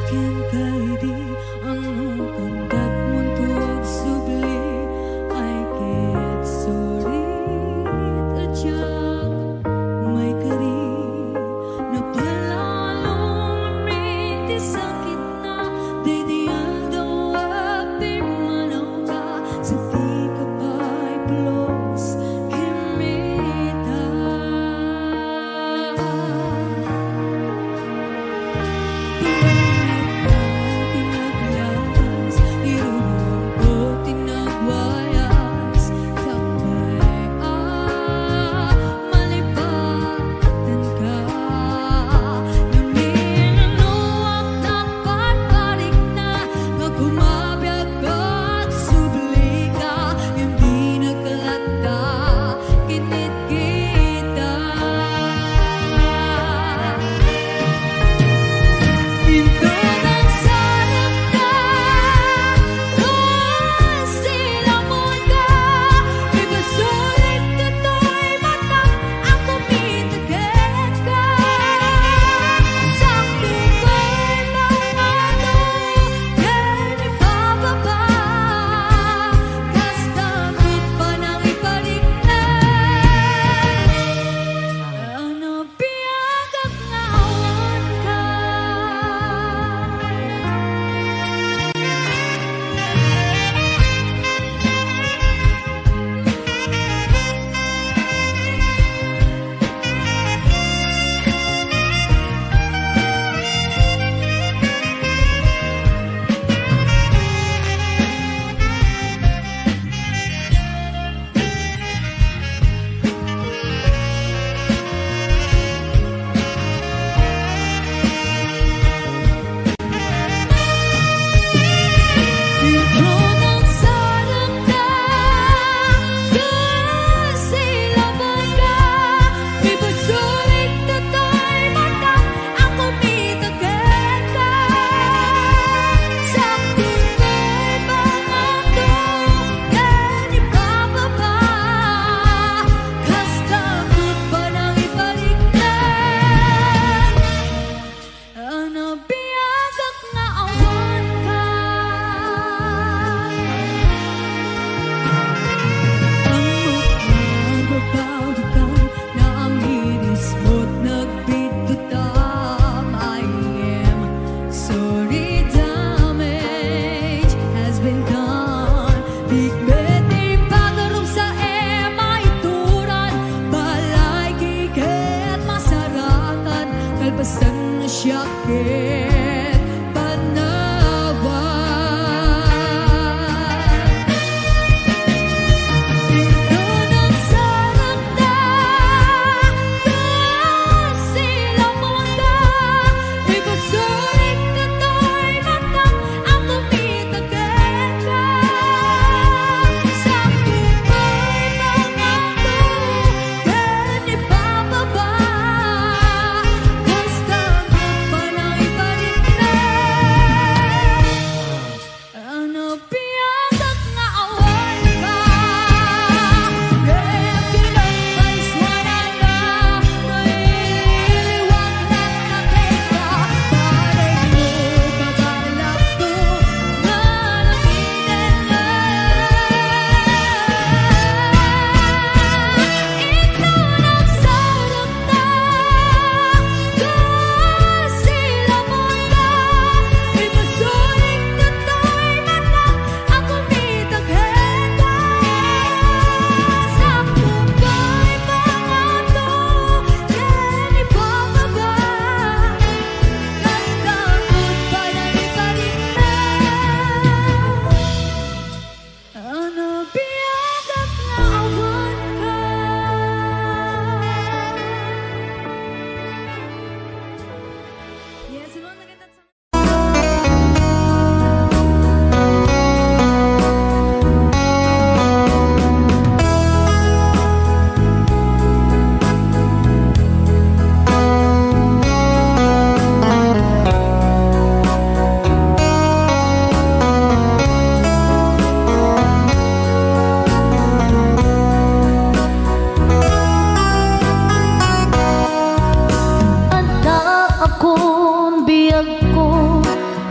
Ken kay di ano kandat mon tuwag subli I get sorry tajak may kari napalalong may di sakit na di di aldaw di manaw ka sa di ka pa'y close kimita Pulunit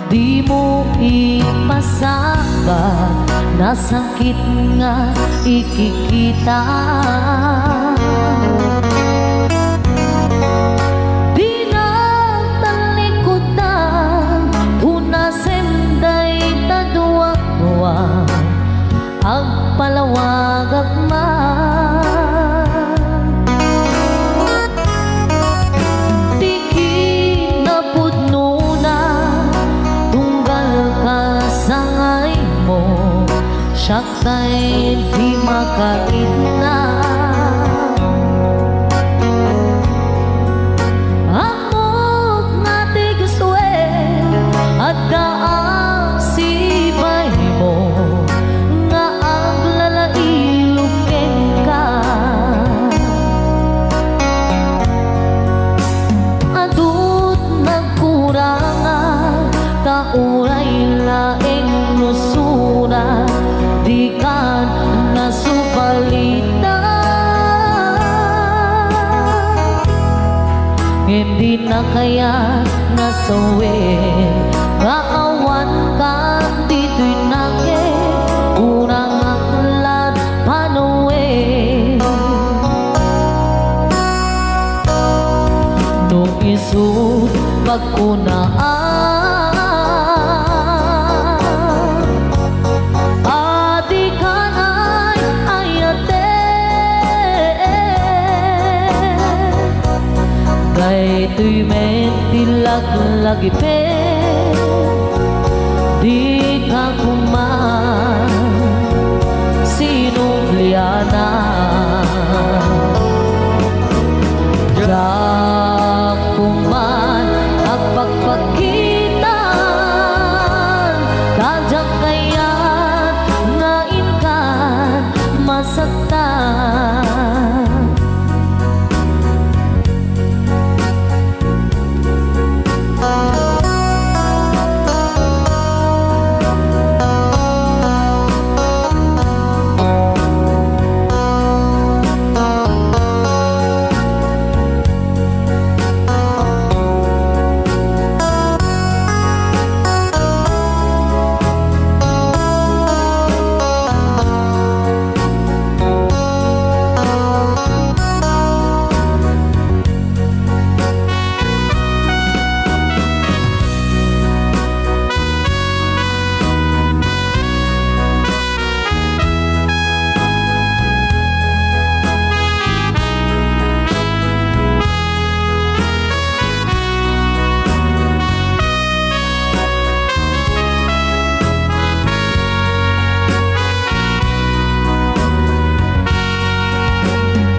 di mo ipasabat, nasakit nga ikikita. Di na talikutan, unasenday taduwa-duwa, agpalawag agman. Tiki na pudno na, tunggal ka sangay mo, syaktay di makait na. Amok nga di gustuwe, at daang sibay mo, nga ang lalailukin ka. Adut nagkurangan, kauray laing nusura, di kan nasupalita. Hindi na kaya nasawin, maawan ka dito'y nakit, unang aklat panuwi. Nung isut pagkunaan, adi kanay ayate, dayto'y mentilag-lagi pe, di ka kuman sinubliana. Dak kuman ang pagpakitan, tadyak kaya't ngain ka masaktan.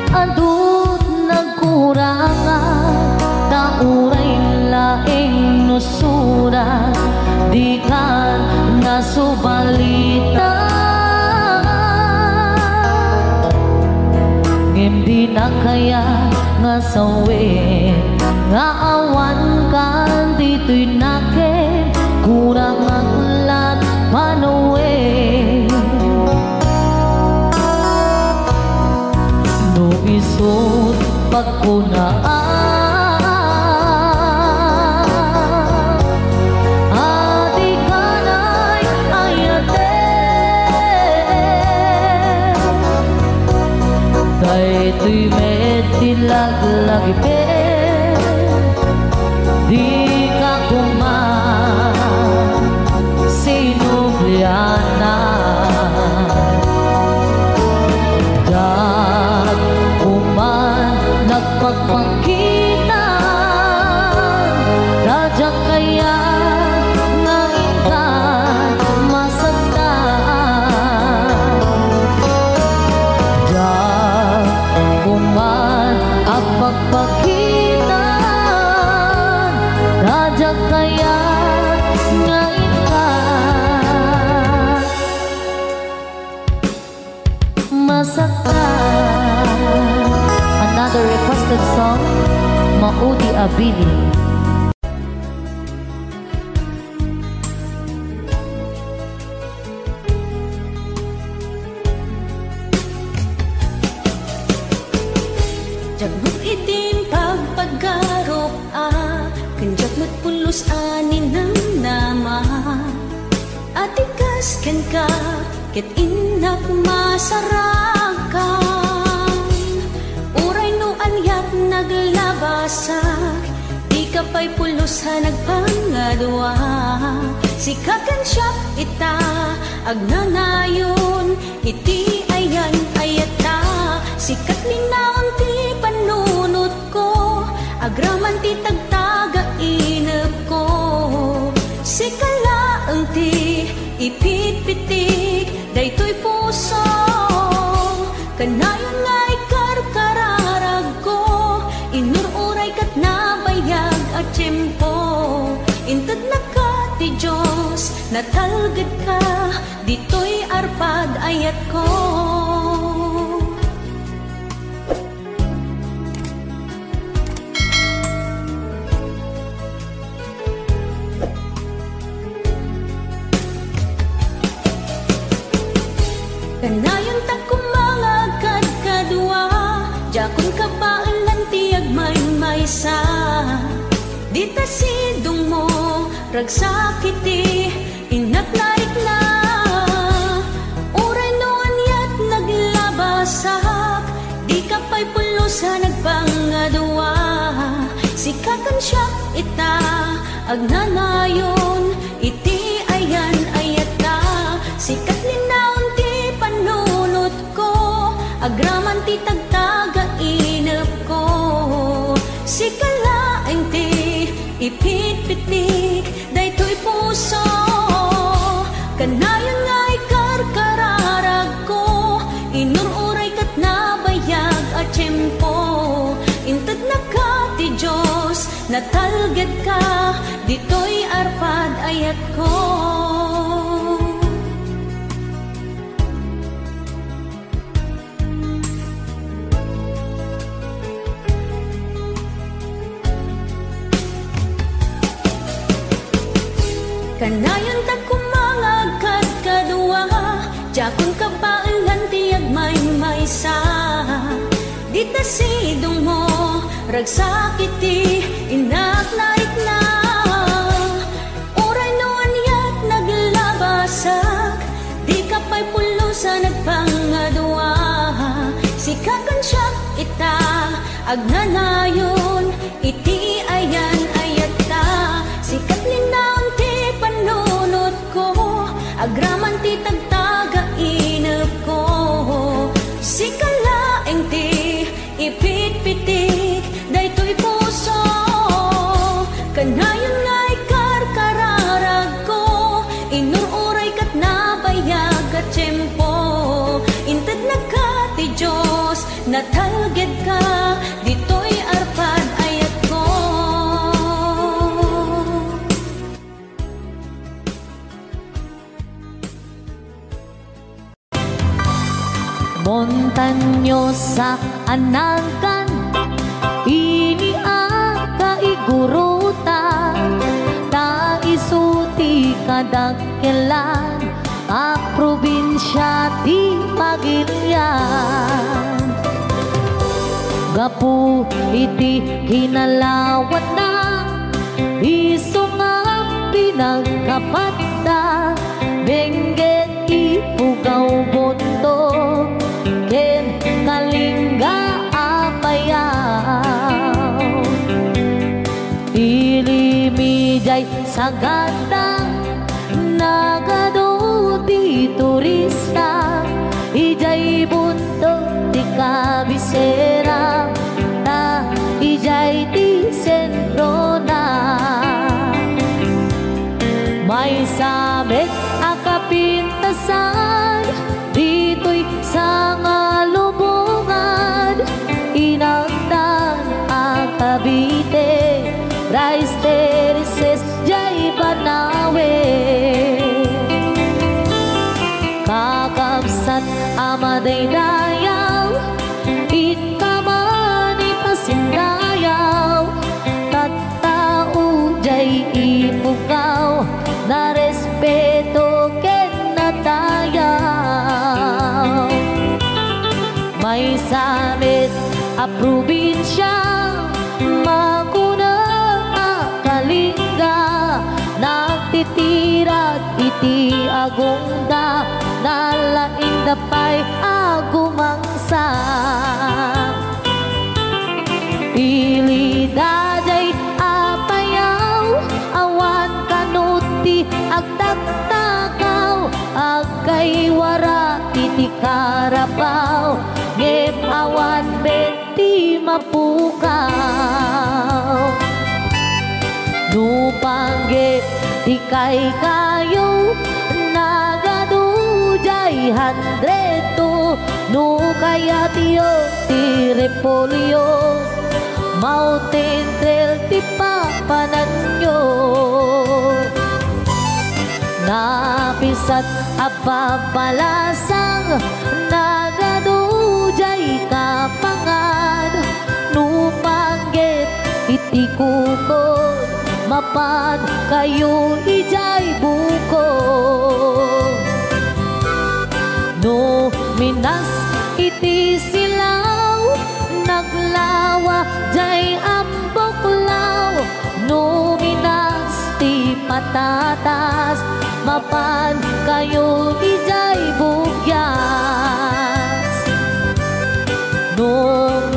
Adut nagkurangan, nauray laing nusura, di kan nasubalita. Hindi na kaya nga sawin, nga awan kan dito'y nakit, kurang aklat panuwi. Isut pagkunaan, adi kanay ayate, dayto'y mentilag-lagi pe, di ka kuman sinubliana. Dak kuman nagpagpakitan, tadyak kaya ngain ka masaktan. Dak kuman ang pagpakitan, tadyak kaya ngain ka masaktan. Another requested song, Maudi Abili. Jagbut itin pagpaggarop kenjak matpulos anin ng nama. ken ka ket inak masarakan. Uray no anyat naglabasak, di ka pa'y pulos ha nagpangadwa. Sikakan siya ita agnanayon, iti ayan ayata. Sikat linaon ti panunot ko, agraman ti tagtaga inep ko. Sikalaang ti ipit-pitik, daytoy puso. Kanayon nga'y karkararag ko, inururay kat nabayag at tiyempo. Intad na ka ti Diyos, natalgad ka, dito'y arpad ayat ko. Kanayon ta kumangagad kadua, jakon ka baalan ti agmay-maysa. Dita sidong mo, ragsakiti, inatlaik na. Uray no anyat naglabasak, di ka pa'y pulusa nagpangadwa. Sikakan siya ita, agnanayon, iti ayan ayata. Sikat linaon ti panunot ko, agraman ti tagtaga inep ko. Sikalaeng ti ipit-pitik, daytoy puso. Kanayon nga'y karkararag ko, inururay kat nabayag at tiyempo. Intad na ka ti Diyos, natalgad ka, dito'y arpad ayat ko. Kanayon ta kumangagad kadua, jakon ka baalan ti agmay-maysa. Dita sidong mo, ragsakiti, inaknaik na. Uray no anyat naglabasak, di ka pa'y pulusa nagpangadwa. Sikakan siya ita, agnanayon, iti ayan ayata. Sikat linaon ti panunot ko, agraman ti tagtaga inep ko. Sikalaeng ti ipit-pitik, daytoy puso. Kanayon nga'y karkararag ko, inururay kat nabayag at tiyempo. Intad na ka ti Diyos, natalgad ka, dito'y arpad ayat ko. Montanyosa anagan, ini kaigurutan, ta isuti kadakkelan, a probinsya ti Pagilian. Gapu iti kinalawat na, iso nga pinagkapata, bengget ipugaw boto, ken kalingga apayaw. Ilimijay sagada, nagado ti turista, ijay bunto ti kabisera, ta ijay ti sentro na. May sabit akapintasan, dito'y sa ngalubungan, inagdan ang Cavite, Rice Terraces, jay Banawe. Kakabsat amadaydayaw, itamani pasindayaw, tattao jay ipugaw, na respeto ken natayaw. May samit a probinsya, maguna a kalingga, nakti titirat iti agungda nalaing dapay agumangsa pili daday apayaw awan kanuti agtaktakaw agkay wara titi karabaw ngem awan beti mapukaw no panggit di kay kayo nagadujay handreto no kaya tiyo ti repolyo mountain trail ti papananyo napisat apapalasang nagadujay kapangan no panggit iti kukod mapan kayo ijay buko no minas iti silaw naglawa jay amboklaw no minas ti patatas mapan kayo ijay bugyas no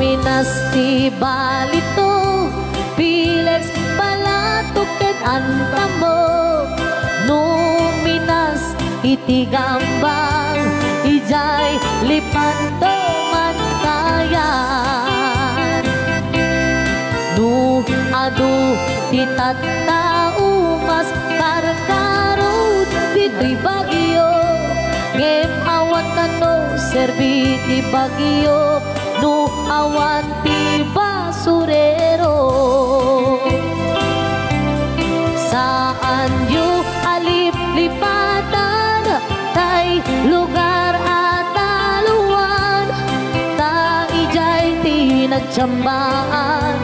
minas ti balito pilex palatuket antamo no minas iti gambang ijay lipanto man kayan no adu ti tattaumas karkarot dito'y bagyo ngem awan kano serbi ti bagyo no awan ti basurero saan yu alip-lipatan tay lugar at aluan ta ijay ti nagtsambaan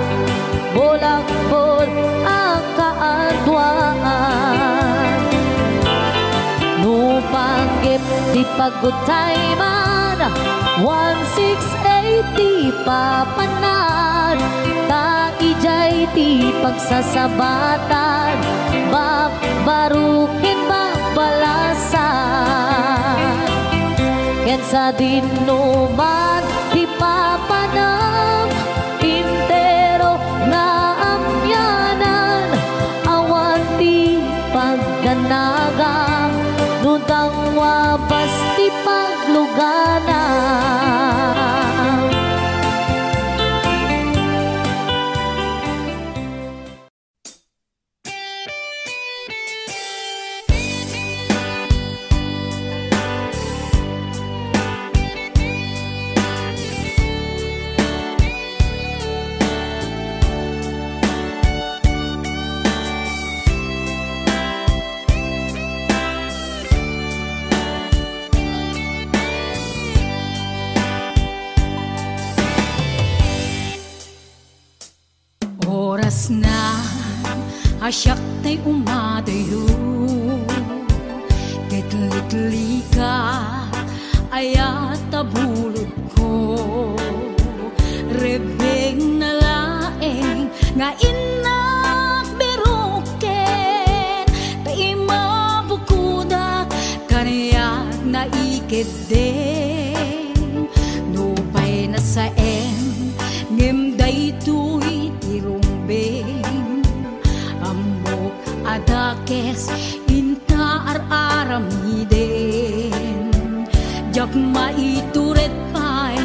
bolak-bol ang kaadwaan no panggip di pagutay man 1680 papanan ta ijay ti pagsasabatan babarukin babalasan ken sa dinuman ti papanam intero na amyanan awan ti pagdanagang nutang wabas ti pagluganan oras na asyak tay umadayo Kitli ka ayat tabulod ko rebeng na laeng nga inak beruken tay mabukudak kaniyak na ikedeng nupay na saen ngem daytoy tirumbeng amok adakes inta aramiden jak maituret pay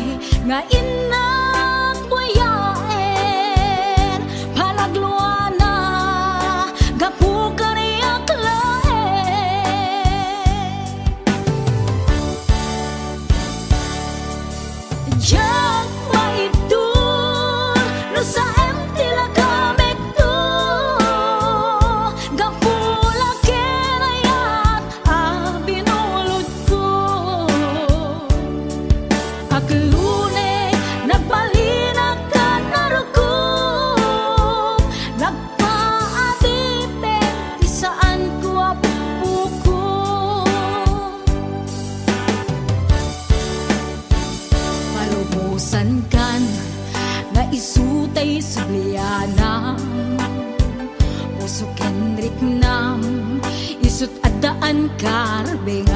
nga inak wayaen palagluana gapu kaniyak laen jak maitur no sa tila kamek to gapula kenayat abinulod ko aglune saan karbengan.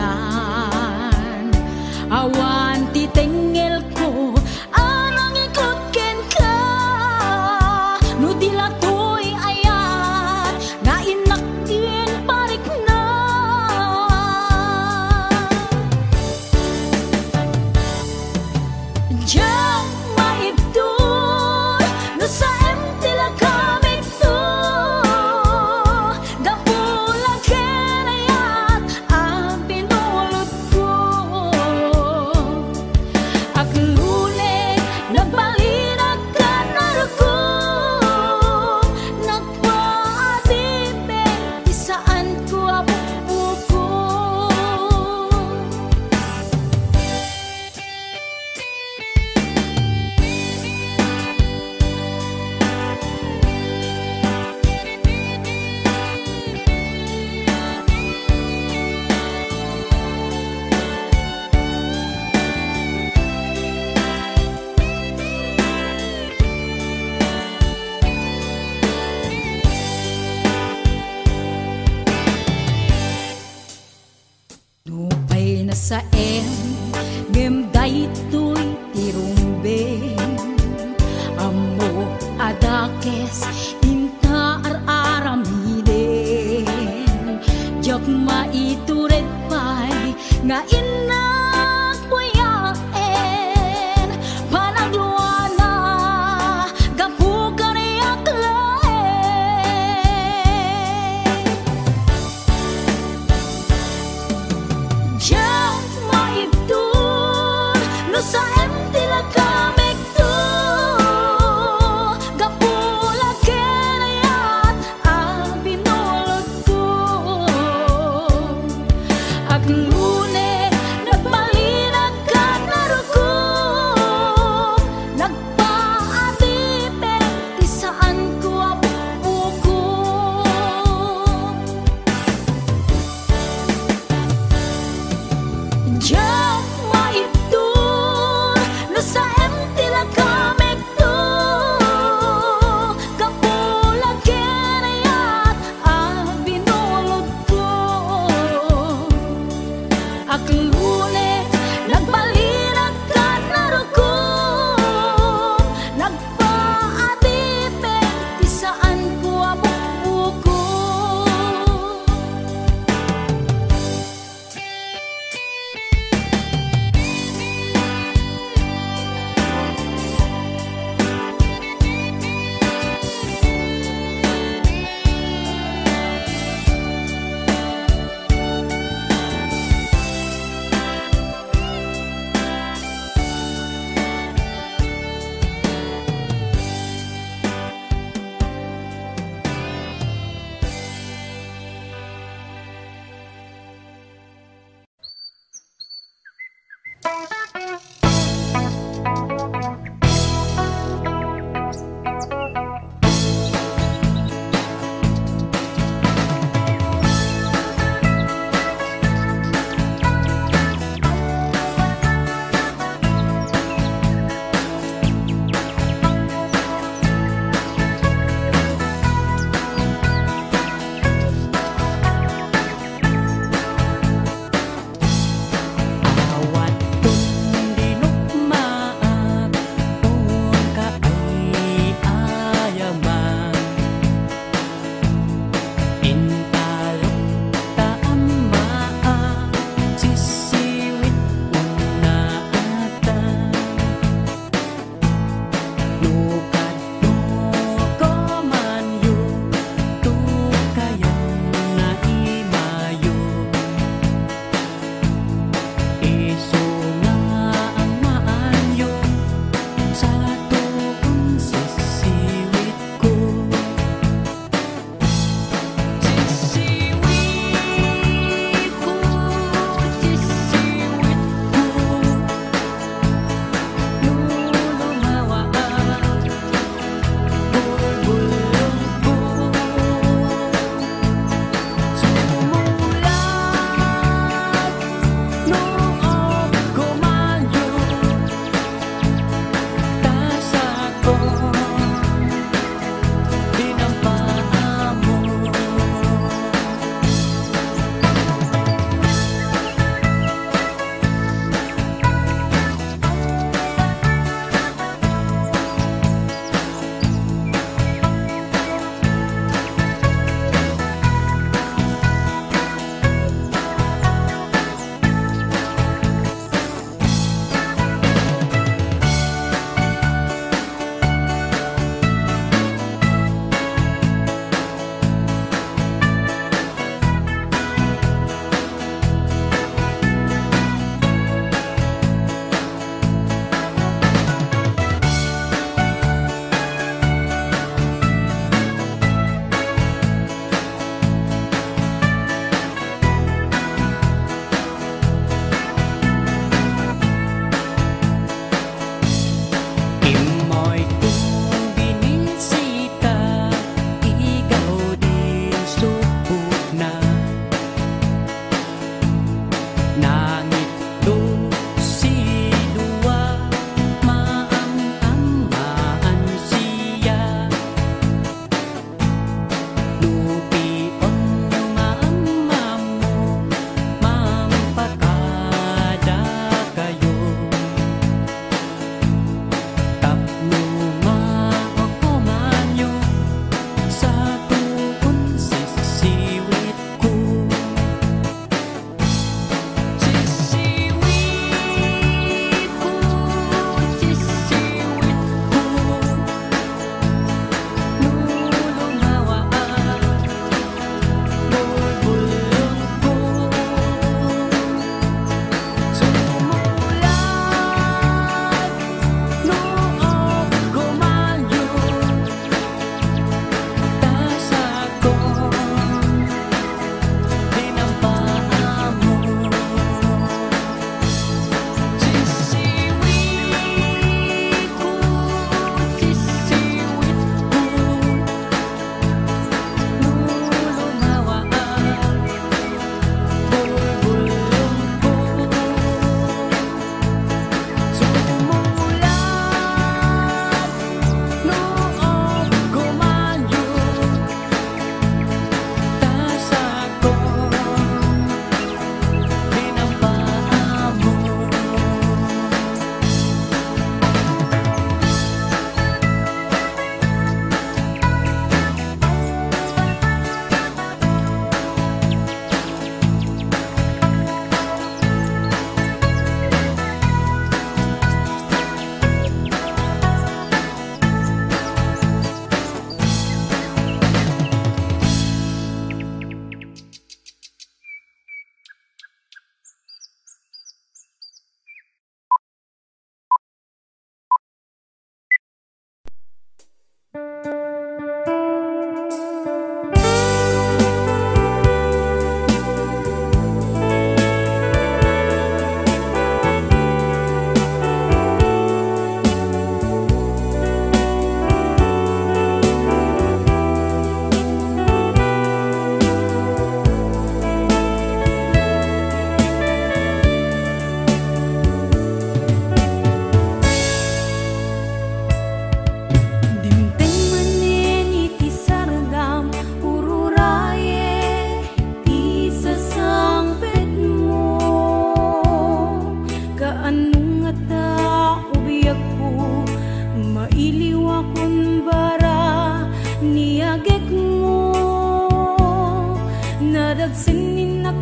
Awan ti tengel ko anang ikot ken ka, no dila to'y ayat nga inaktin parik na. Diyan maibdol no sa empty la kamig to, gapula ken ayat ang pinulot ko. Aglune nagbalinag ka naruko, nagpaadibe di saan ko apupuko. Nupay na sa ngem daytoy tirumbeng, amo adakes inta ar-aramiden. Jak maitured pay nga inagpuyaen, panagluana gapu kaniyak laen. Diyan maibdol no sa empty la kamig to, gapula ken ayat ang binulot ko. Aglune nagbalinag ka naruko, nagpaadibe di saan ko apupuko. Diyan maibdol no sa empty la kamig to, gapula ken ayat ang binulot ko. Aglune nagbalinag ka naruko, nagpaadibe di saan ko apupuko.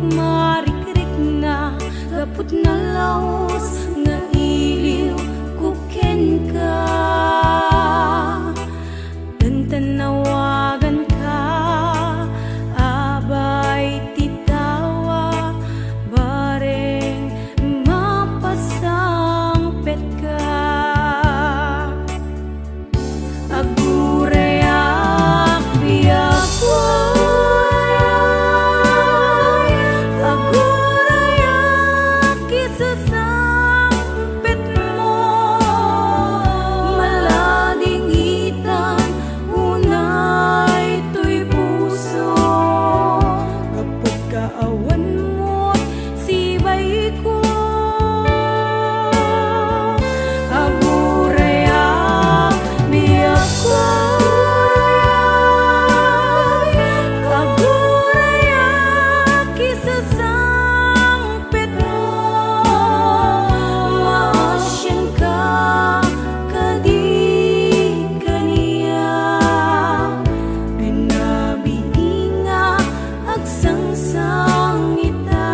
marikrik na kaput na laos nga iliw kuken ka. Tantanawagan ka, abay titawa, bareng mapasangpet ka. Agurayak biyak agurayak isasangpet mo, malading itan unay to'y puso. Kapag kaawan mo't sibay ko, agurayak biyak agurayak isasangpet mo, maasyan ka kadi kaniya. Binabiinga agsangsang ita.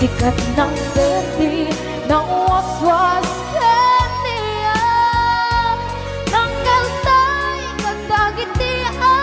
sikat ng gabi ng waswas kaniya ng kaltay kagdagitian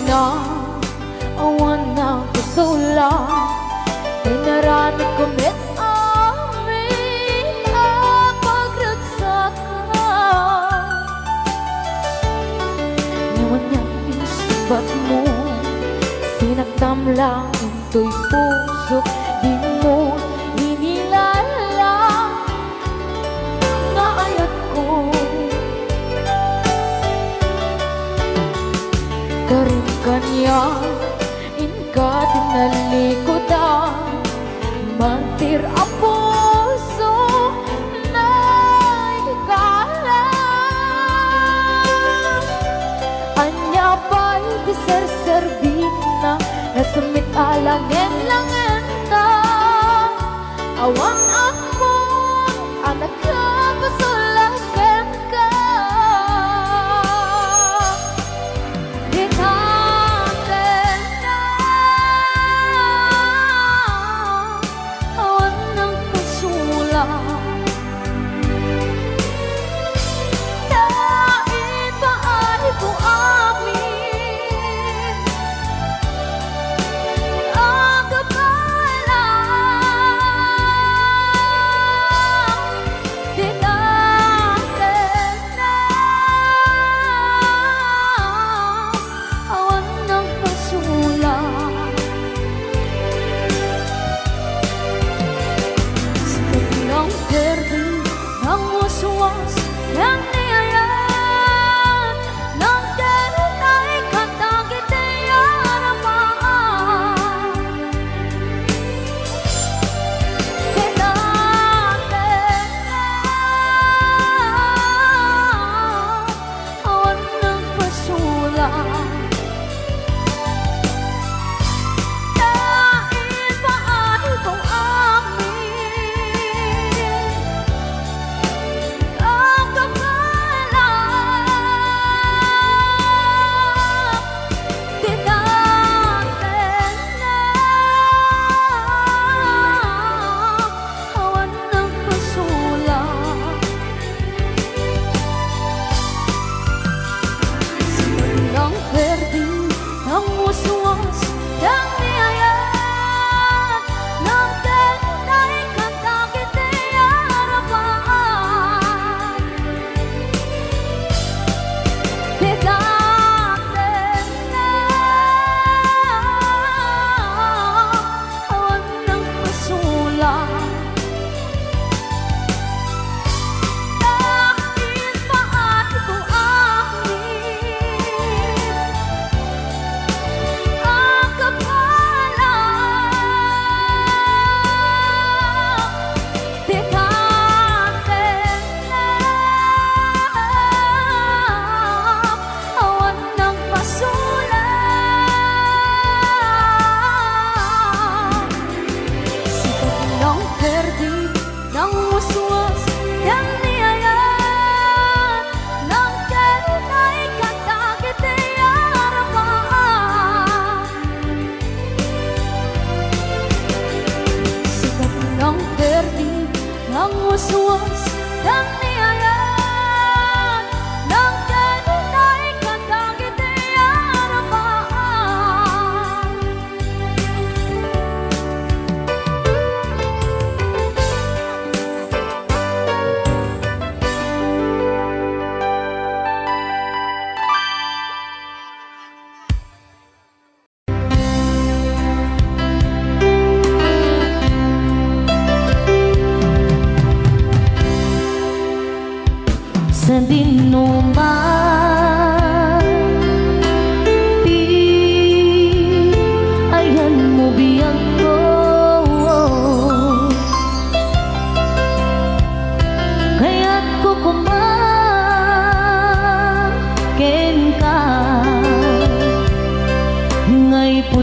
na awan ng kasula dinarami kumit amin ang pagragsakan ngayon niyang pinasubat mo sinagdam lang into'y puso di mo inilala nga ayat ko karin kanya inka tinalikodan mantir ang puso na ikala anya pa'y diserservin na nasumit alangin langin na awang ako ang nagkapasulagan ka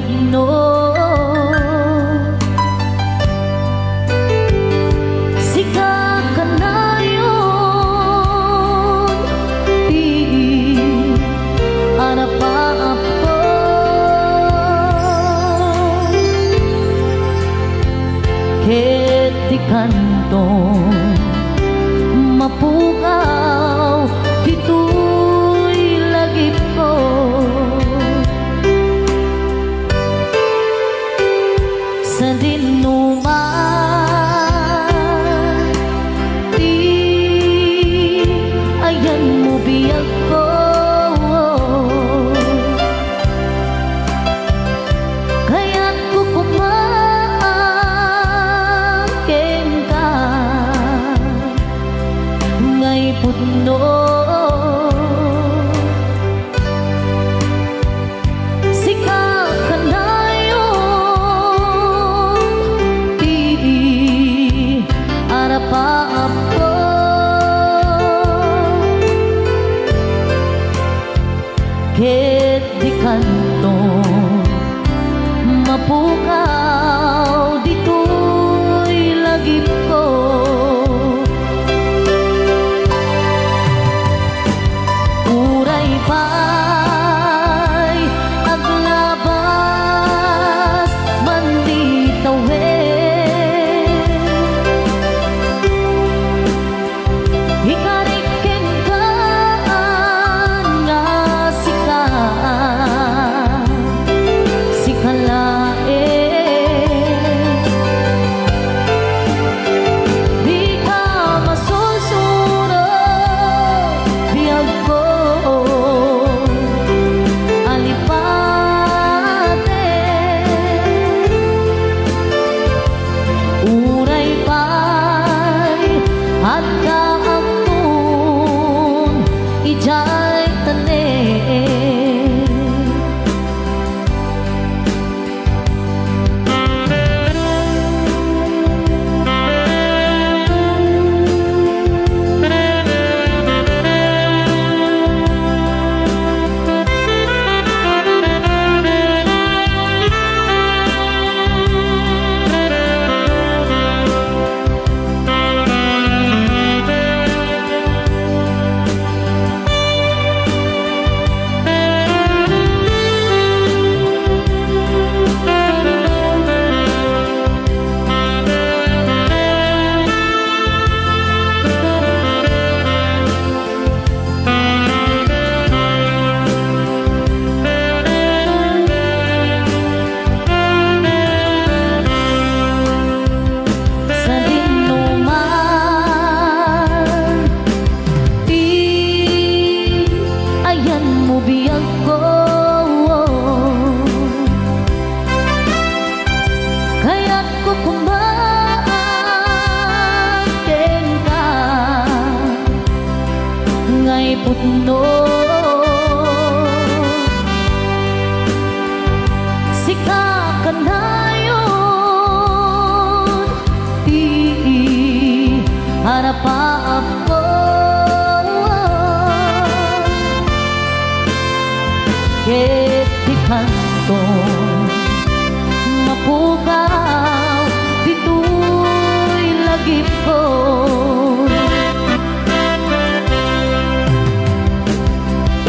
pudno sika kanayon di arapaap ko ket di kantong mapukaw dito'y lagip ko sa dinuman di ayan mo biyag ko kaya't kukumangkin ka ngay pudno sika kanayon di arapaap ko ket di kantong mapukaw dito'y lagip ko uray pa'y aglabas man di tawid ikariken ka nga sikalae di ka masusuro biyag ko alipate uray pa'y adda akong ijay tanen biyag ko kaya't kukumangkin ka ngay pudno sika kanayon di harapaap ko ket di kantong mapukaw dito'y lagip ko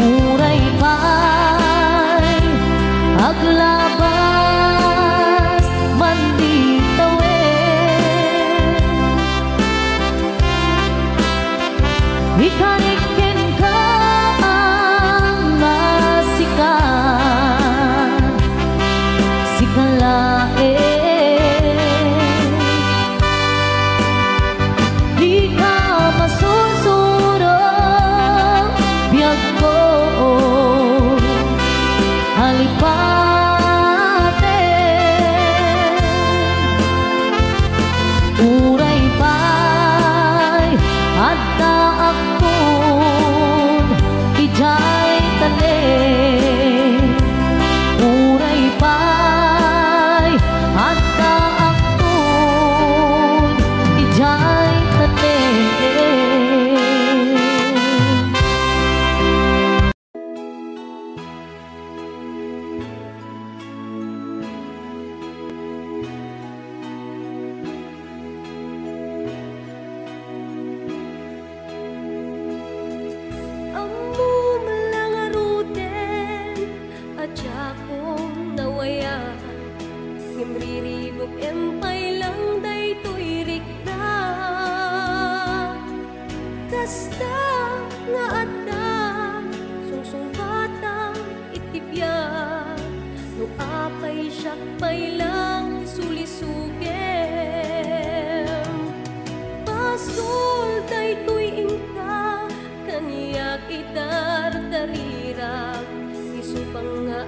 uray pa'y aglabas man di tawid ikariken ka sikalae di ka masusuro biyag ko alipate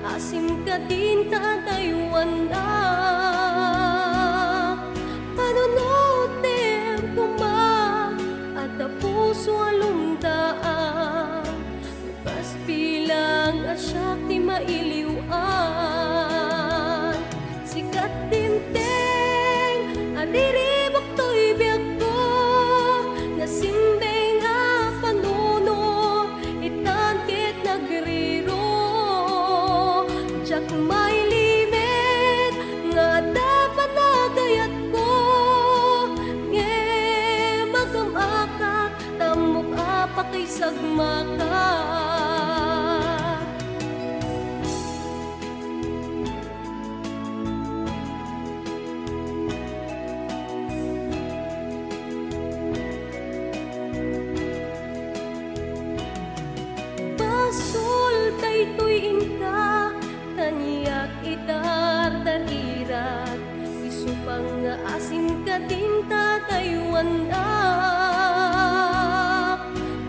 asim ka din tatayuan na. Panunutin kuma at puso alumdaan, bukas bilang asyak di mailiwan. Sikat tinteng adiribok to'y biyag ko, nasimbeng a panunod itangkit nagriro. Jak may limit nga dapat nagayat ko, nge magamakak tamok apa kay sagmaka. Pasultay tuyin ka, kaniyak itar darirat, isupang nga asim ka din tatayuan na.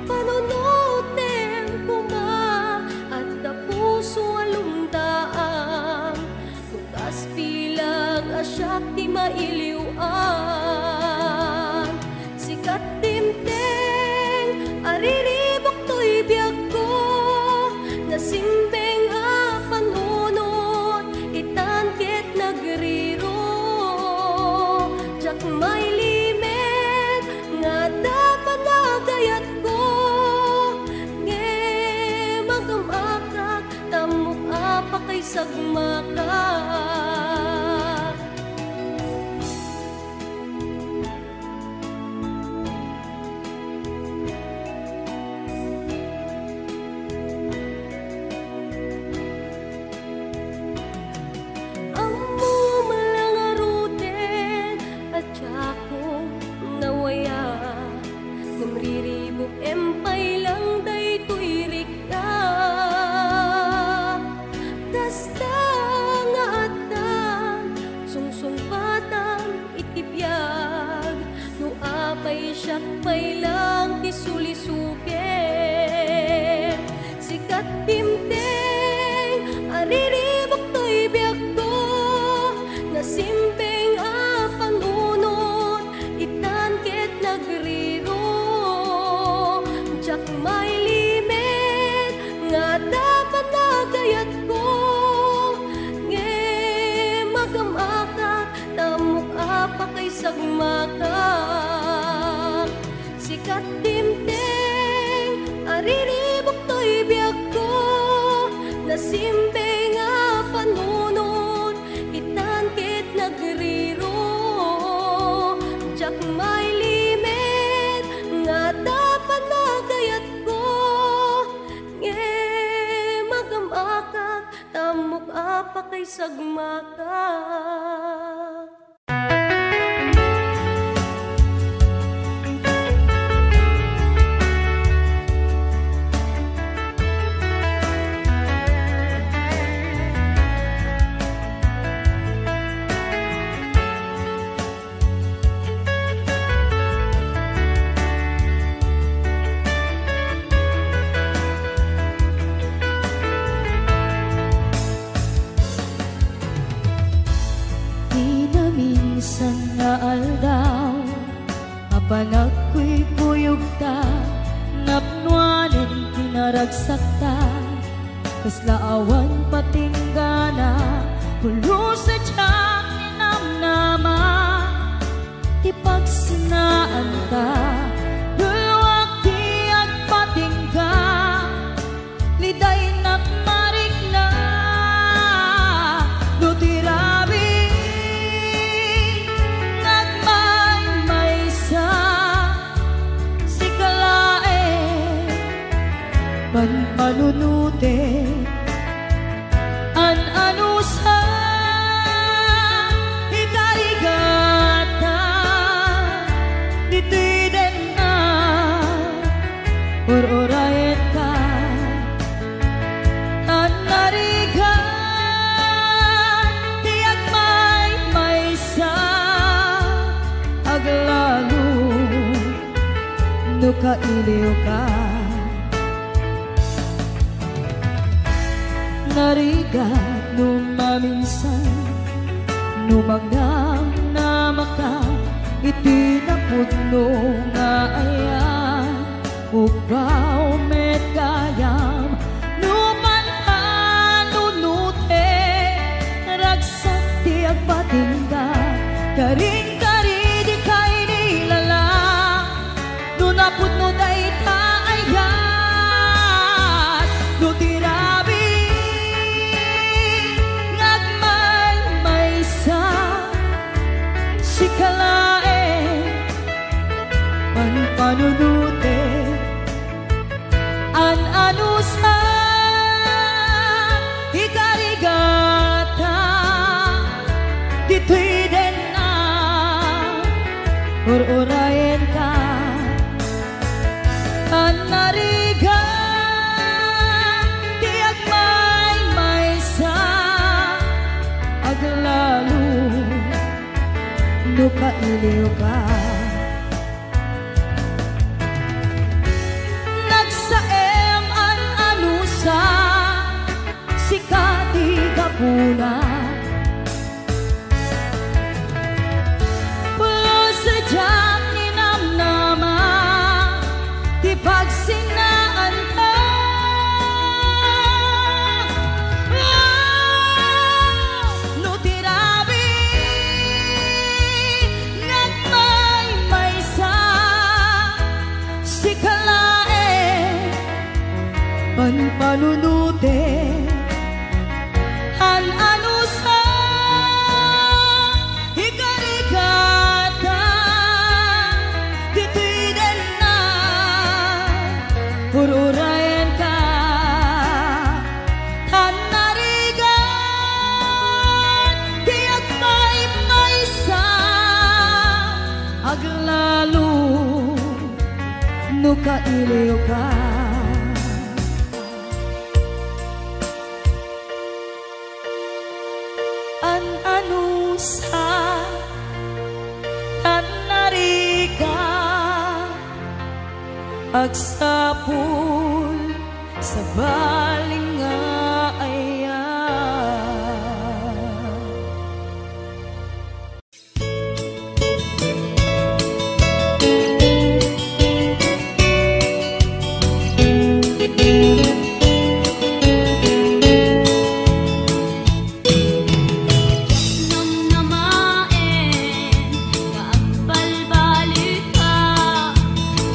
Panunutin kuma at puso alumdaan, bukas bilang asyak di mailiwan. Sikat timteng ariribok to'y biyag ko, nasimbeng a panunod itangkit nagriro. Jak may limit nga dapat nagayat ko, nge magamakak tamok apa kay sagmaka. Namriribok empay lang day tuirik ka, kasta nga atan sungsong batang itibiyag, no apay siyak pay lang isulisukin. Sikat timteng ariribok to'y biyag ko, nasimbeng a panunod itangkit nagriro. Jak may limit nga dapat nagayat ko, nge magamakak tamok apa kay sagmaka. Sikat timteng ariribok to'y biyag ko, nasimbeng a panunod itangkit nagriro. Jak may limit nga dapat nagayat ko, nge magamakak tamok apa kay sagmaka. Minsan nga aldaw, apanag ko'y kuyog ta, napnuanin kinaragsak ta, kaslaawan patinggana, pulo sa tiyang inamnama, ipagsinaan ta, lulwag di at patingga, liday nakmarik na, nutirabi. Manunute an-ano sa ikarigata ditiden na or-orayet ka an-narigan tiyak may sa aglalu no kailiw ka narigat numaminsan numagnam na maka itinapudno nga ayan upaw met kayam numan panunute ragsak tiag patinda karing-kari di kay nilala nunapudno day taayat nutirabi ngagmay maysa sikalae panpanunute an-anusa ikarigata dito'y din na ur-urayin ka an-nariga tiyak may-maysa aglalo nukailiw ka nagsaem an-anusa sikati kapuna pulo sadyang ninamnama di pagsinaan ka no tirabi nagmay-maysa sikalae panpanunute an-anusa ikarigata dito'y din na ur-urayin ka an-narigat tiyak may-maysa aglalo nukailiw ka an-anusa an-nariga agsapul sa baling nga ayan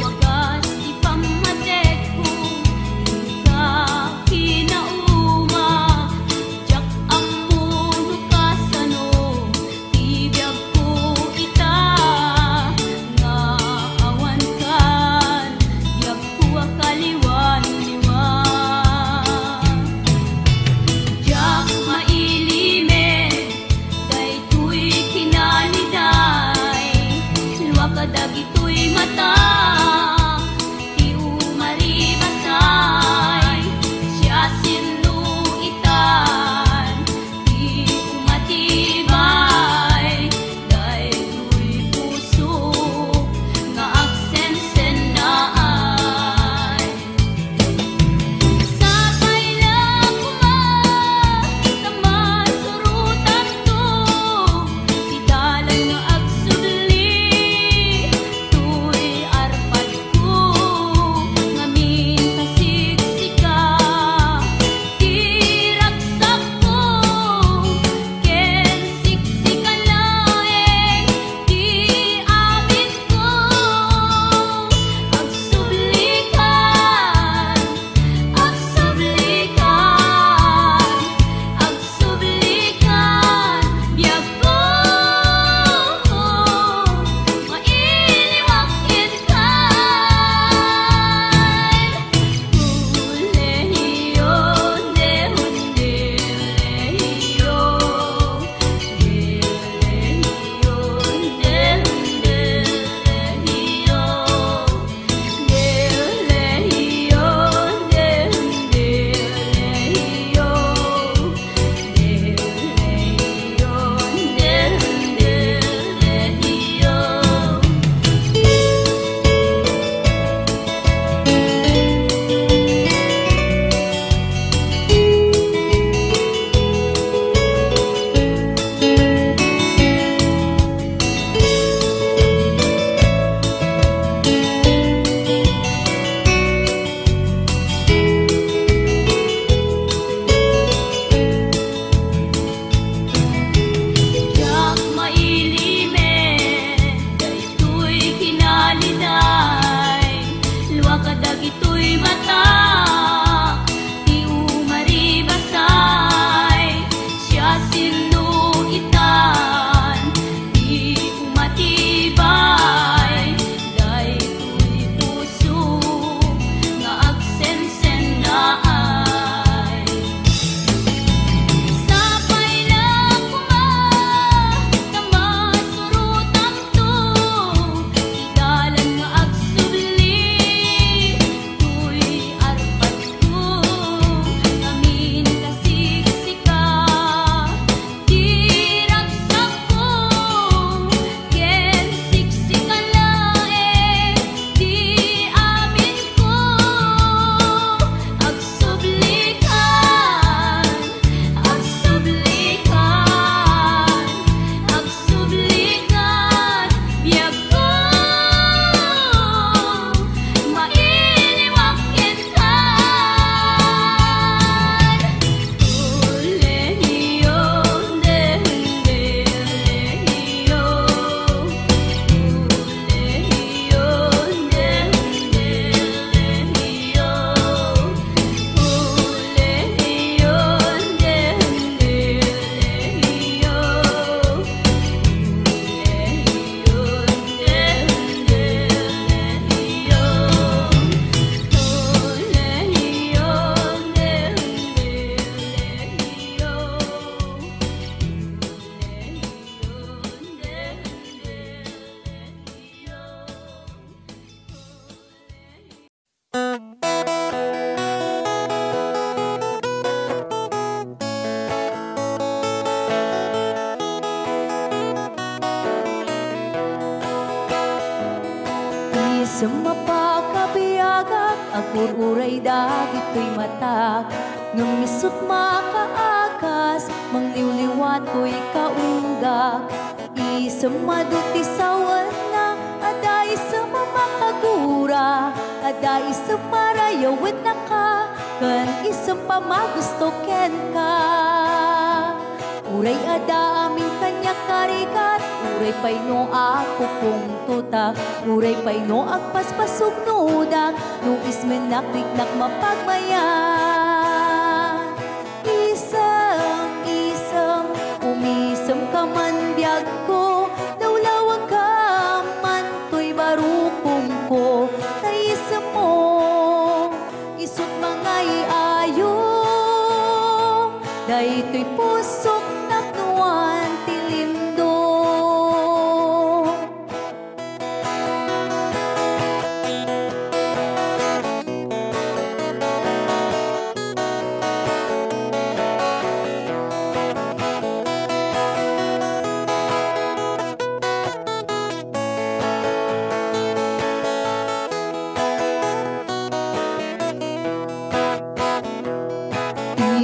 Wagas ipamatek kung ikaw kagururay dagit ko'y matak. Ngam misut makaakas, mangliwliwat ko'y kaunggak. Isang maduti sawan na, ada isang mamakagura, ada isang marayawin na ka, kan isang pamagusto ken ka. Uray ada aming kanya karikat, uray pay no ako kung tutak, uray pay no agpaspasog nudak, no ismen nakliknak mapagmayan. Isang, umisam ka man biyag ko, nawlawag ka man to'y barukong ko, taisam mo, isot mga iayo, dahi to'y pusok naknuan tilindo.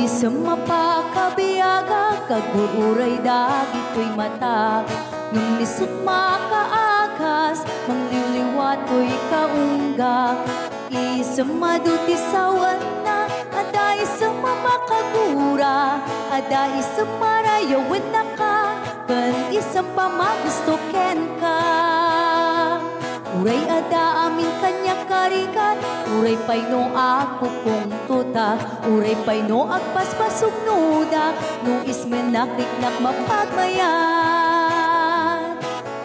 Isang mapakabiyaga, kagururay dagit ko'y matak. Nung lisot makaakas, mangliwliwat ko'y kaunggak. Isang maduti sawan na, ada isang mamakagura, ada isang marayawin na ka, kan isang pamagusto ken ka. Uray ada amin kanya karikat, uray pay no ako kung tutak, uray pay no agpaspasog nudak, no ismen nakliknak mapagmayan.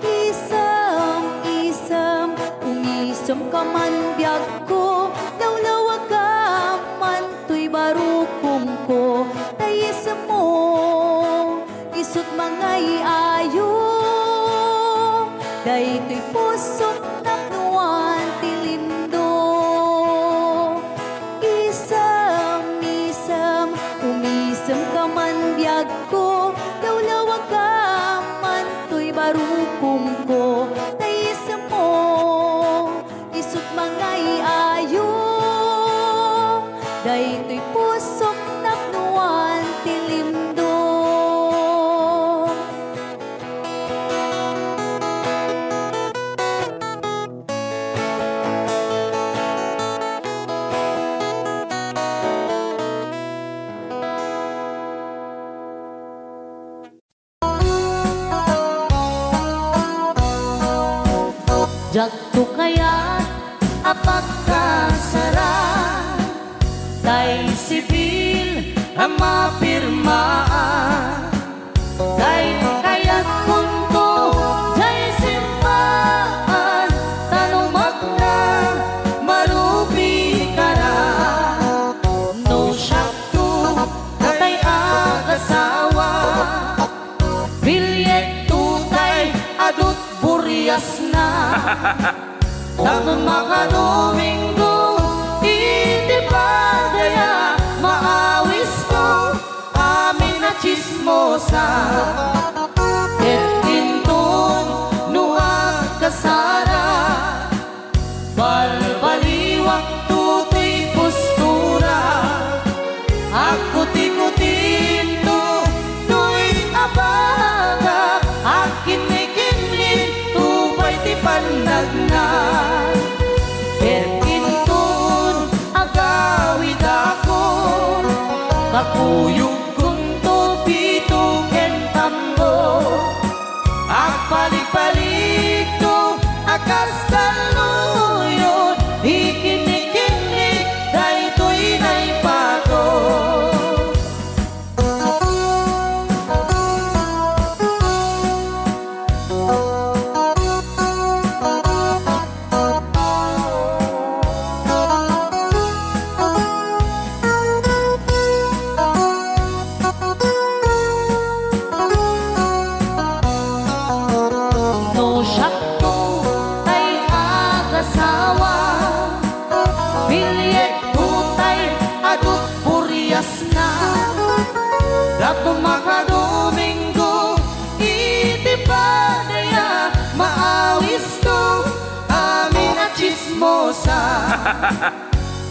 Isam, umisam ka man biyag ko, nawlawag ka man to'y barukong ko, tayisam mo, isot mga iayo, dahi to'y pusok naknuan tilindo. Isam, umisam ka man biyag ko, nawlawag ka man to'y barukong ko, taisam mo, isot mga iayo, dahi to'y pusok naknuan tilindo. Jakto kaya apagkasara, tay sibil ang mapirmaan, tay kaya't kunto, tay simbahan, tanumak na marubi ka na. No syakto, tay agasawa, bilyet tutay adut burias na. Tapos mga Domingo, hindi ba kaya maawis ko amin na chismosa? Etintun nuwag kasara, balbaliwak tutoy postura, ako tikutin to to'y abaga, akin may kinlin tupay ti panagnan. Etintun agawid ako, kakuyog kung tupito kentambo, agpalik-palik to akas kaluyon, ikinikinig dahil to'y naipato. No syakto tay agasawa, bilyet tutay adut burias na. Dato mga Domingo, iti pa daya maawis to amin na chismosa.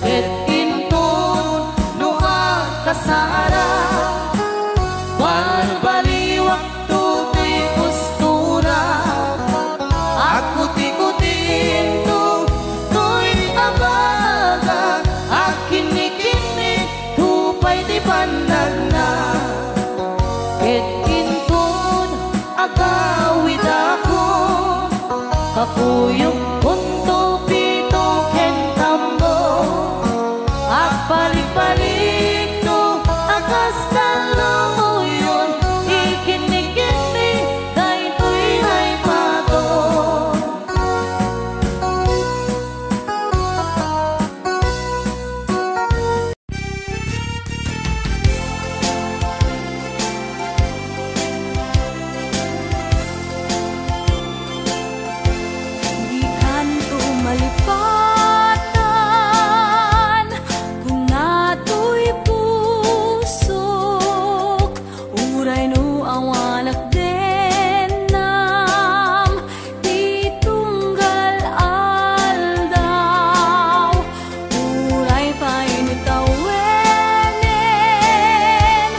ket intun no kasara balbaliwak tutoy postura aku tikutin tutoy abaga akin nikini tupay di pandag na ket intun agawid ako kakuyog punto pito ken tambo balik-balik no akas kaluyon ikini-kini dahil to'y ay pato di kanto malipatan kung nato'y pusok uray no awanak denam di tunggal aldaw uray painitawenen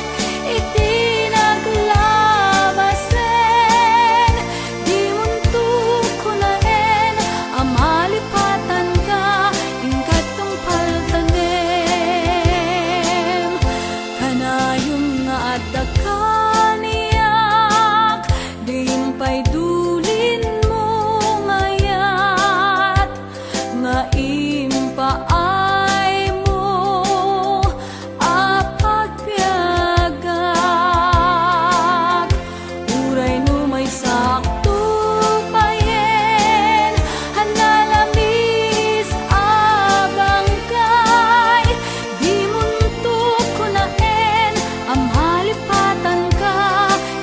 iti naglabasen di muntuk kunaen amalipatan ka ingkatong paltanem kanayon nga adda kaniyak dimpay dulin mo ngayat nga impaay mo apagpiagak uray no may sakto payen hanalamis abang kay di muntuk kunaen amalipatan ka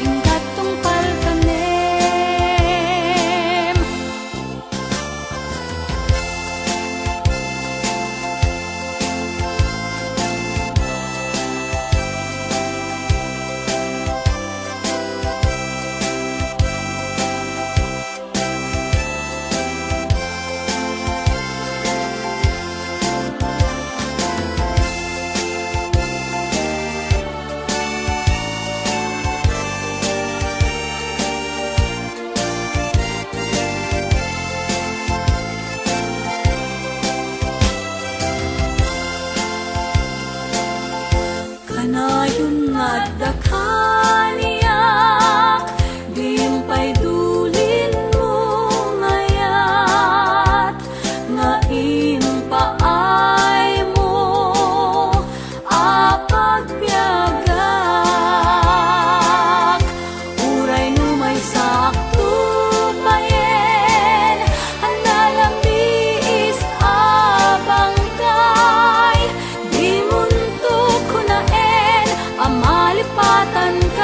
ingkatong paltanem kanayon nga adda kaniyak dimpay dulin mo ngayat nga impaay mo apagpiagak uray no may sakto payen hanalamis abang kay di muntuk kunaen amalipatan ka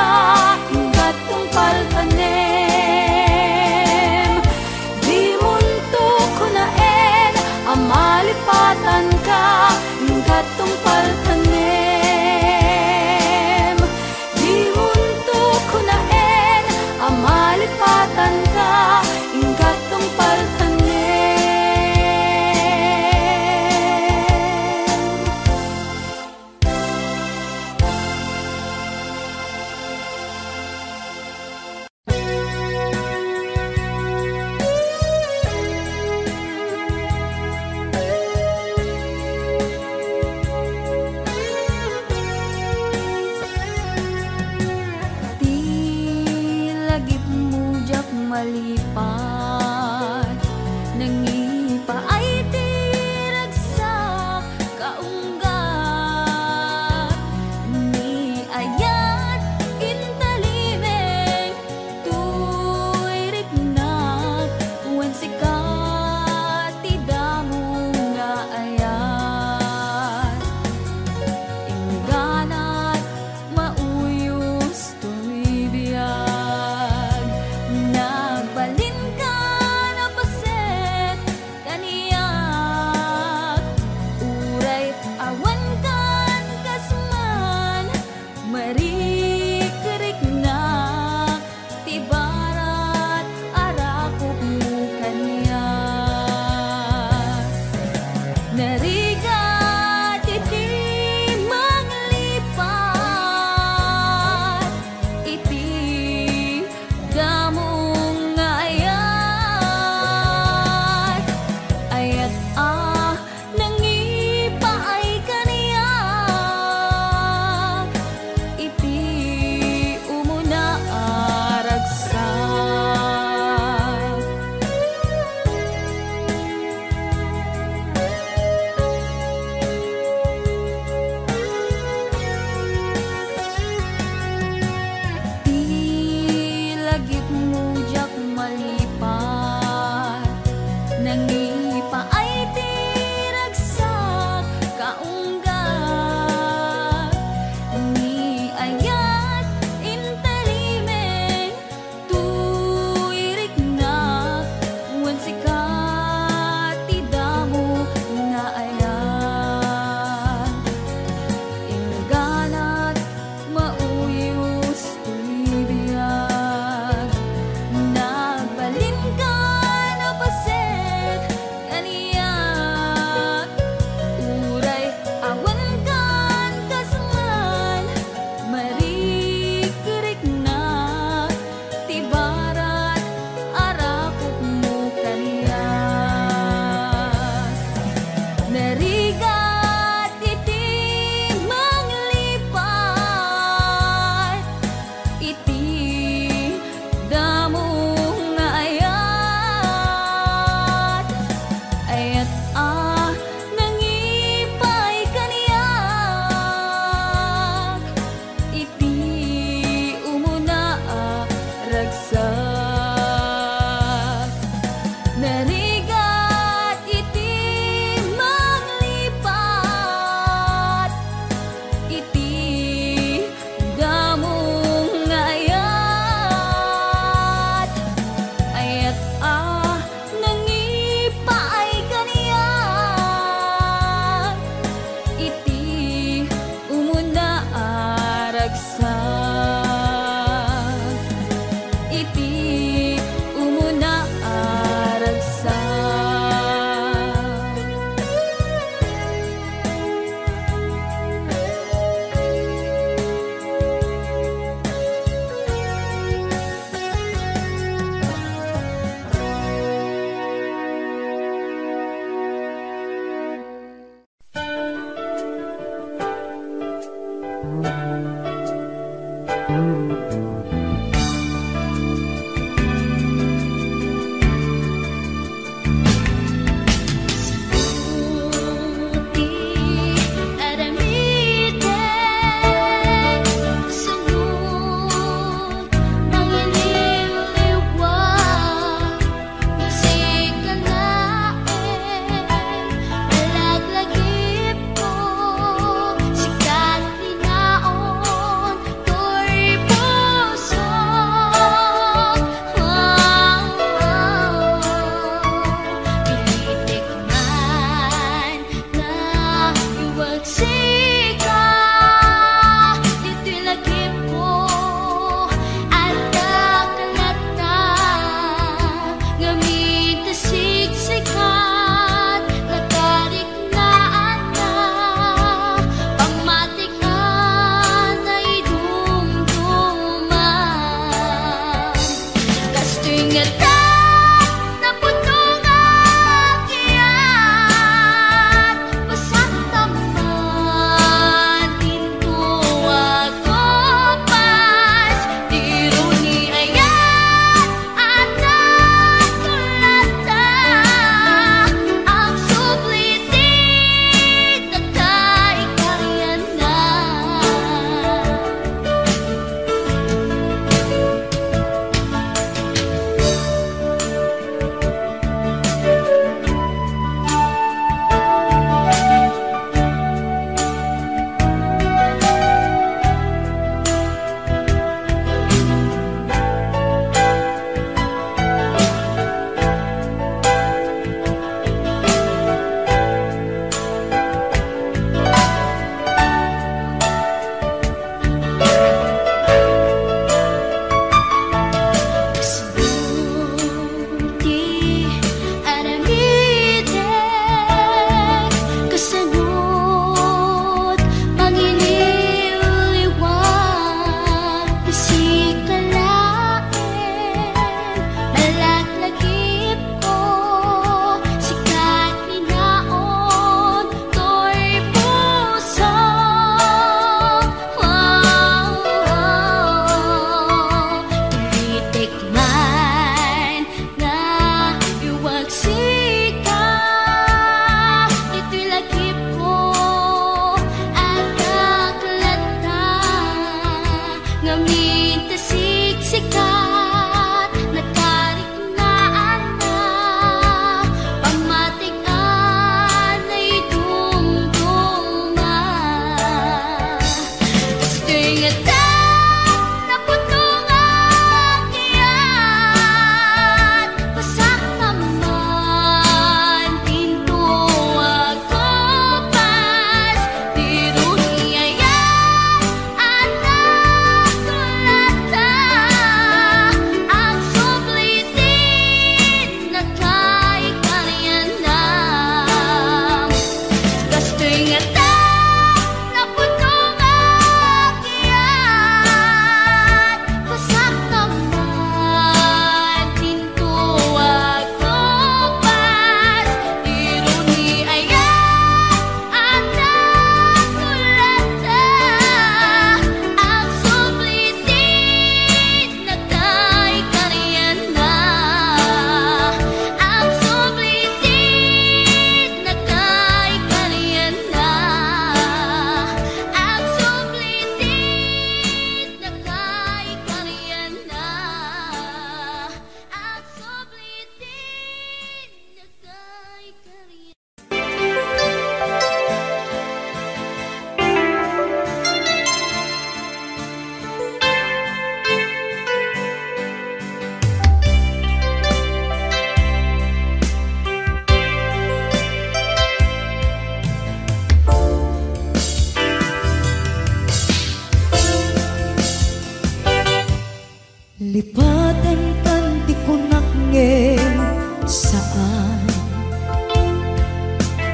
Lipatan kan di kunakngen saan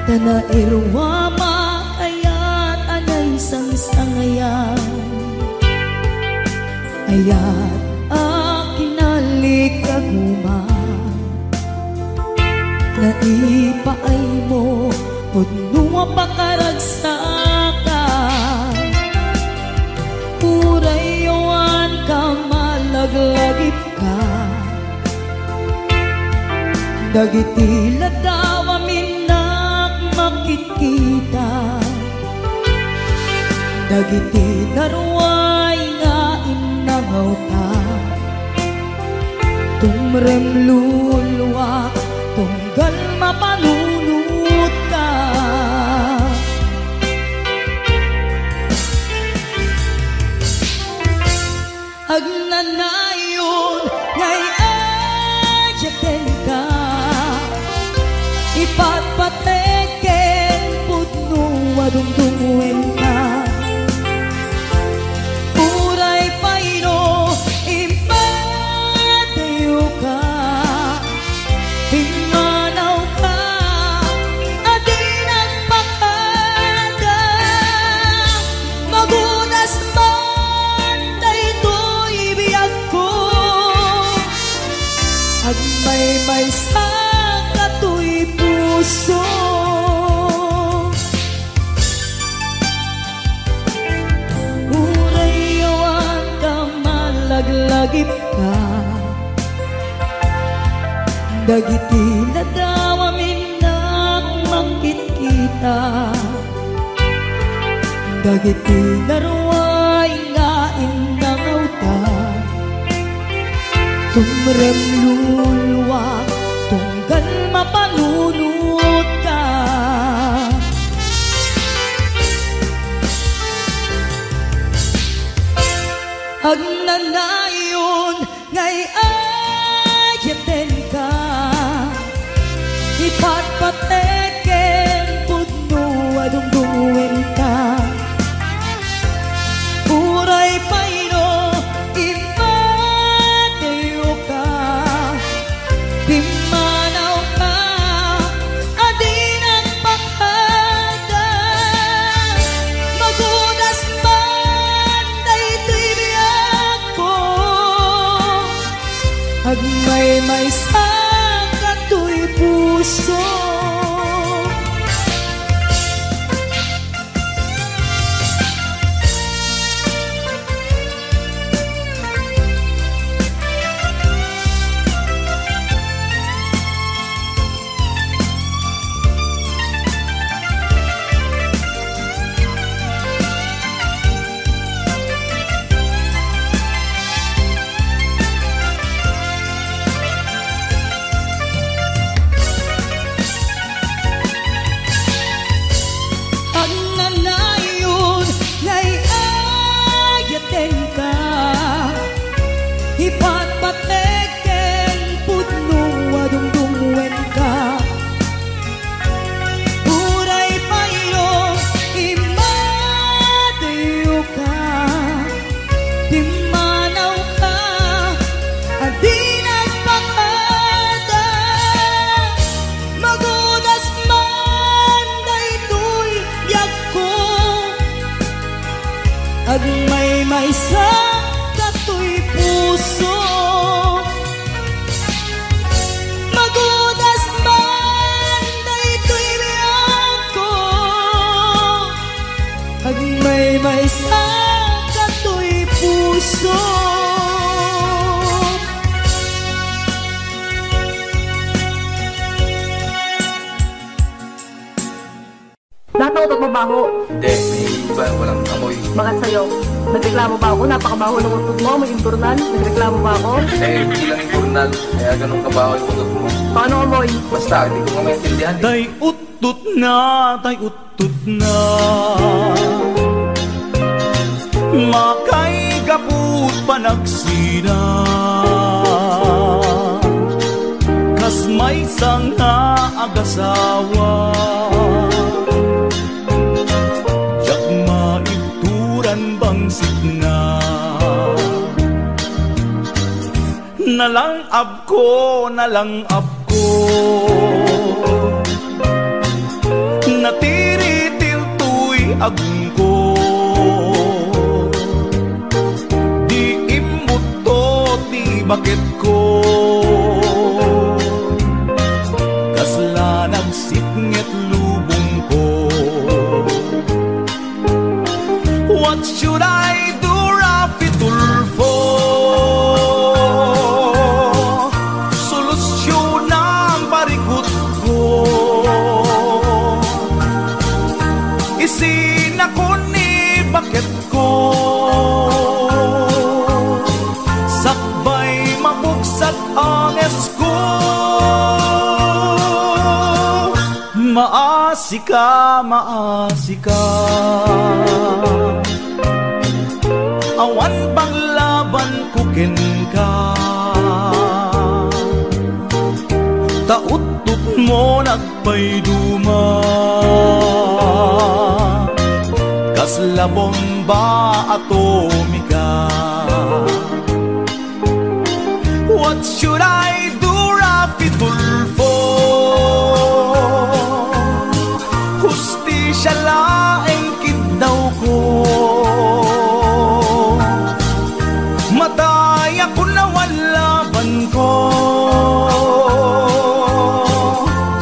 Tana irwama ayat anay sang-sangayan Ayat akinalikaguman Na ipaay mo Udnuma pakaragsakan Dagiti ladaw aminak makikita, dagiti darway nga inangaw ta, tumrem luluwa tunggal mapanunot ka. Agnanayon ngay adyaten ka, ipatpateken pudno adungdungwen ka. Uray payno impatayo ka, hinganaw ka adi nagpakada, magunas man daytoy biyag ko, agmay-may sa katoy puso. Uray yawan ka malaglagip ka, dagiti ladaw aminak makikita, dagiti darway nga inangaw ta, tumrem luluwa tunggal mapanunot ka. Agnanayon ngay adyaten ka, ipatpateken pudno adungdungwen ka. Uray payno impatayo ka, pimanaw ka adi nagpakada, magunas man daytoy biyag ko, agmay-may sa katoy puso. Agnanayon ngay adyaten ka, ipatpateken pudno adungdungwen ka. Uray payno impatayo ka, pimanaw ka adi nagpakada, magunas man daytoy biyag ko, agmay-may sa katoy puso. Magunas man daytoy biyag ko, agmay-may sa katoy puso. Lahat ng utot mo baho. Hindi, may iba, walang amoy. Bakit sa'yo? Nagreklamo ba ako? Napakabaho ng utot mo, maging turnan. Nagreklamo ba ako? Eh, hindi lang importanal. Kaya ganun kabaho yung utot mo. Paano amoy? Basta, hindi ko nga maintindihan. Tay utut na makay gaput panagsina, kas may sanga agasawa, jak maituran bangsit na, nalang-ab ko natiritil tuy agung ko, di imut to di bakit ko, kasla nagsitnget lubong ko. What should I do, Rafi Tulfo? Solusyon ang pari maasika awan bang laban kuken ka taut-tut mo nagpayduma kas labong ba atomika. What should I do, Rafi Tulfo? Hustisya laeng kidaw ko mataya ko na walaban ko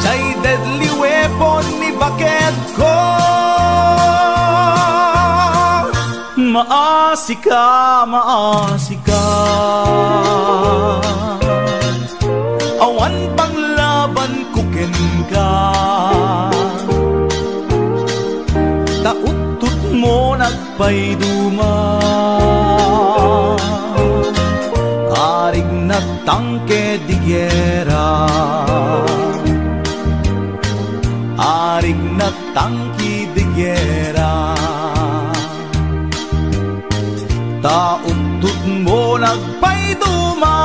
chay deadly weapon ni bakit ko maasika awan pang laban kuken ka taut-tut mo nagpayduma arig na tangke di gera arig na tangki di gera taut-tut mo nagpayduma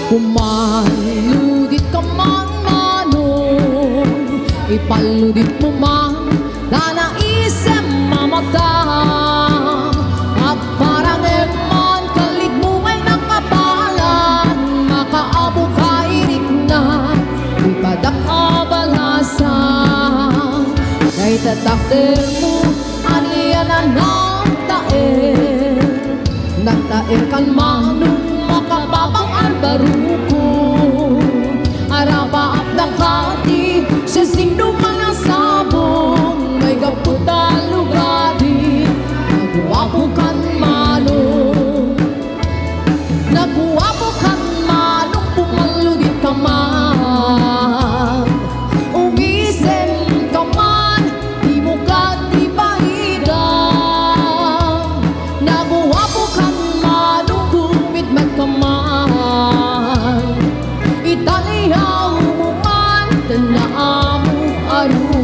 Pumaludit ka man manong, ipaludit mo man na naisip mamatang. At parang eman kalig mo ay nakabalan, makaabo kairik na, ipadak abalasan. Kay tatakder mo, aniyan na nagtaer kan manong makababang albaruko araba at nakati sa sino man ang sabong may gaputa lugadi nagwapo kan manong pumaludit ka man umisen ka man di mo ka di pahigang nagwapo kan manong kumitmat ka man italihaw mo man tanaamu aru